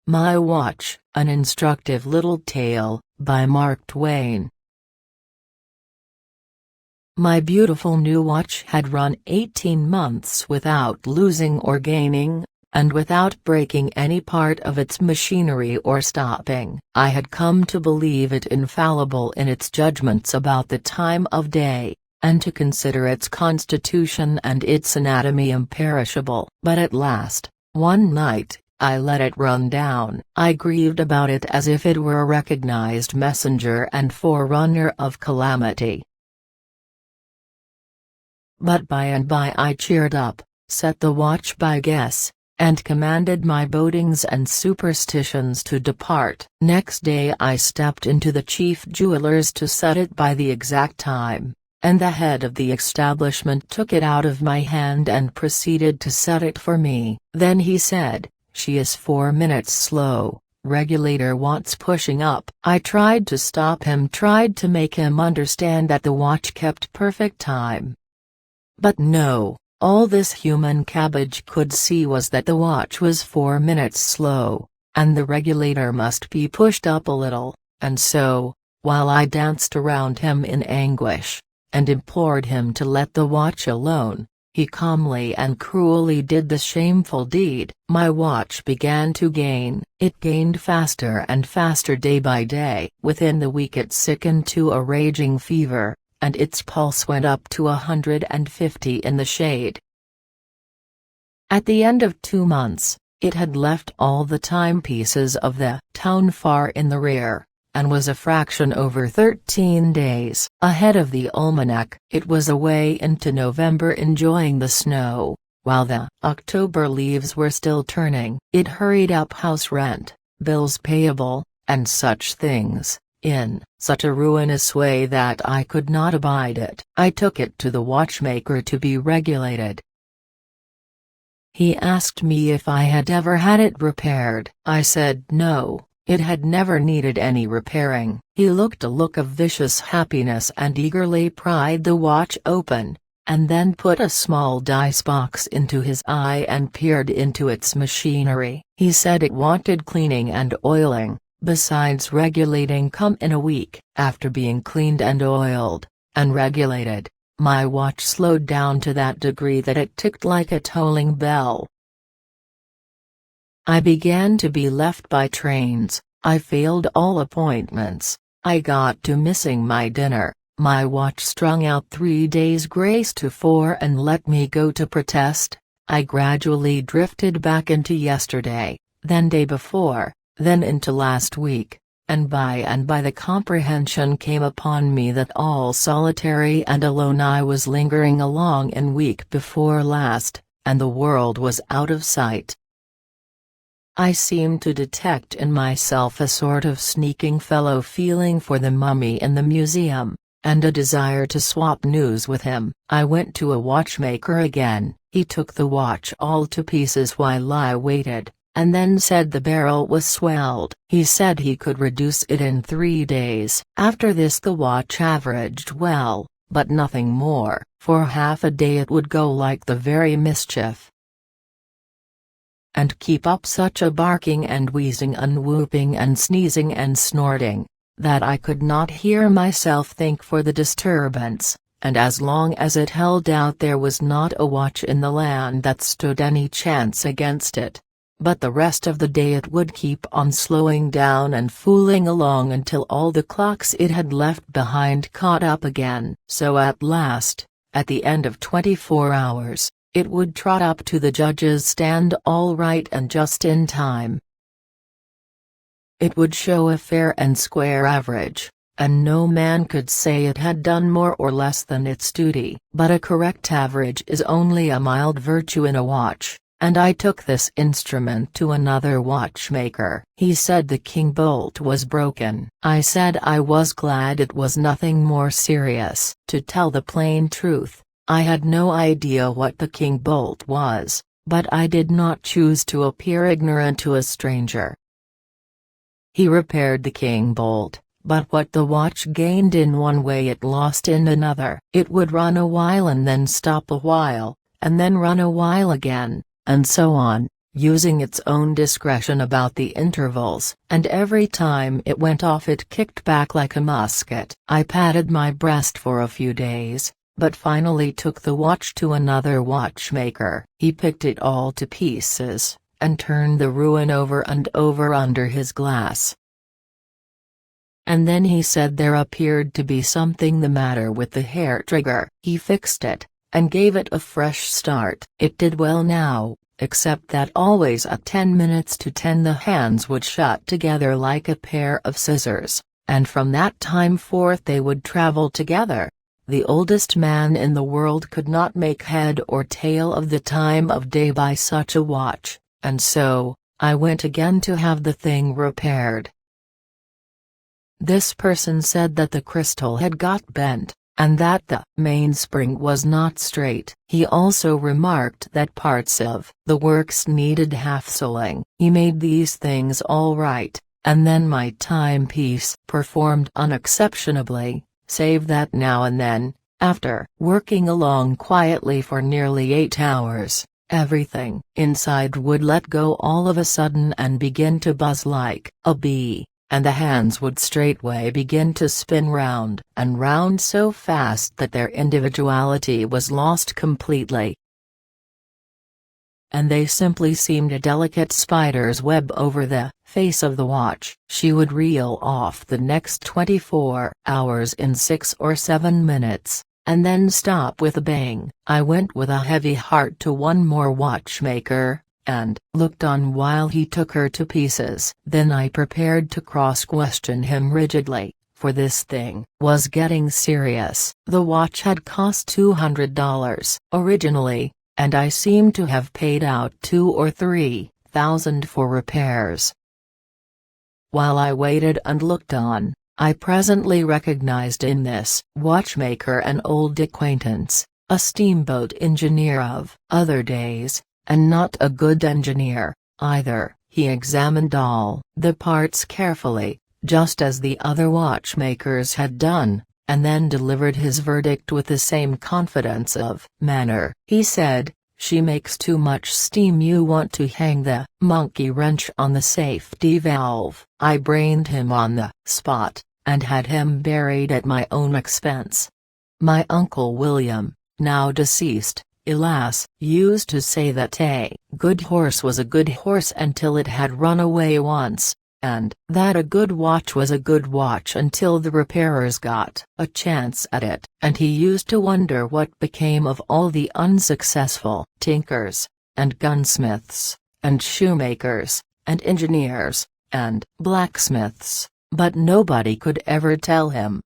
My Watch, An Instructive Little Tale, by Mark Twain. My beautiful new watch had run 18 months without losing or gaining, and without breaking any part of its machinery or stopping. I had come to believe it infallible in its judgments about the time of day, and to consider its constitution and its anatomy imperishable. But at last, one night, I let it run down. I grieved about it as if it were a recognized messenger and forerunner of calamity. But by and by I cheered up, set the watch by guess, and commanded my bodings and superstitions to depart. Next day I stepped into the chief jeweler's to set it by the exact time, and the head of the establishment took it out of my hand and proceeded to set it for me. Then he said, "She is 4 minutes slow, regulator wants pushing up." I tried to stop him, tried to make him understand that the watch kept perfect time. But no, all this human cabbage could see was that the watch was 4 minutes slow, and the regulator must be pushed up a little, and so, while I danced around him in anguish, and implored him to let the watch alone, he calmly and cruelly did the shameful deed. My watch began to gain. It gained faster and faster day by day. Within the week it sickened to a raging fever, and its pulse went up to 150 in the shade. At the end of 2 months, it had left all the timepieces of the town far in the rear, and was a fraction over 13 days ahead of the almanac. It was away into November enjoying the snow, while the October leaves were still turning. It hurried up house rent, bills payable, and such things, in such a ruinous way that I could not abide it. I took it to the watchmaker to be regulated. He asked me if I had ever had it repaired. I said no. It had never needed any repairing. He looked a look of vicious happiness and eagerly pried the watch open, and then put a small dice box into his eye and peered into its machinery. He said it wanted cleaning and oiling, besides regulating. Come in a week. After being cleaned and oiled, and regulated, my watch slowed down to that degree that it ticked like a tolling bell. I began to be left by trains, I failed all appointments, I got to missing my dinner. My watch strung out 3 days' grace to 4 and let me go to protest. I gradually drifted back into yesterday, then day before, then into last week, and by the comprehension came upon me that all solitary and alone I was lingering along in week before last, and the world was out of sight. I seemed to detect in myself a sort of sneaking fellow feeling for the mummy in the museum, and a desire to swap news with him. I went to a watchmaker again. He took the watch all to pieces while I waited, and then said the barrel was swelled. He said he could reduce it in 3 days. After this the watch averaged well, but nothing more. For half a day it would go like the very mischief, and keep up such a barking and wheezing and whooping and sneezing and snorting, that I could not hear myself think for the disturbance, and as long as it held out there was not a watch in the land that stood any chance against it. But the rest of the day it would keep on slowing down and fooling along until all the clocks it had left behind caught up again. So at last, at the end of 24 hours, it would trot up to the judge's stand all right and just in time. It would show a fair and square average, and no man could say it had done more or less than its duty. But a correct average is only a mild virtue in a watch, and I took this instrument to another watchmaker. He said the king bolt was broken. I said I was glad it was nothing more serious. To tell the plain truth, I had no idea what the king bolt was, but I did not choose to appear ignorant to a stranger. He repaired the king bolt, but what the watch gained in one way it lost in another. It would run a while and then stop a while, and then run a while again, and so on, using its own discretion about the intervals, and every time it went off it kicked back like a musket. I patted my breast for a few days, but finally took the watch to another watchmaker. He picked it all to pieces, and turned the ruin over and over under his glass. And then he said there appeared to be something the matter with the hair trigger. He fixed it, and gave it a fresh start. It did well now, except that always at 10 minutes to 10 the hands would shut together like a pair of scissors, and from that time forth they would travel together. The oldest man in the world could not make head or tail of the time of day by such a watch, and so, I went again to have the thing repaired. This person said that the crystal had got bent, and that the mainspring was not straight. He also remarked that parts of the works needed half-soling. He made these things all right, and then my timepiece performed unexceptionably, save that now and then, after working along quietly for nearly 8 hours, everything inside would let go all of a sudden and begin to buzz like a bee, and the hands would straightway begin to spin round and round so fast that their individuality was lost completely. And they simply seemed a delicate spider's web over the face of the watch. She would reel off the next 24 hours in 6 or 7 minutes, and then stop with a bang. I went with a heavy heart to one more watchmaker, and looked on while he took her to pieces. Then I prepared to cross-question him rigidly, for this thing was getting serious. The watch had cost $200 originally, and I seemed to have paid out $2,000 or $3,000 for repairs. While I waited and looked on, I presently recognized in this watchmaker an old acquaintance, a steamboat engineer of other days, and not a good engineer, either. He examined all the parts carefully, just as the other watchmakers had done, and then delivered his verdict with the same confidence of manner. He said, "She makes too much steam. You want to hang the monkey wrench on the safety valve." I brained him on the spot, and had him buried at my own expense. My Uncle William, now deceased, alas, used to say that a good horse was a good horse until it had run away once, and that a good watch was a good watch until the repairers got a chance at it. And he used to wonder what became of all the unsuccessful tinkers, and gunsmiths, and shoemakers, and engineers, and blacksmiths, but nobody could ever tell him.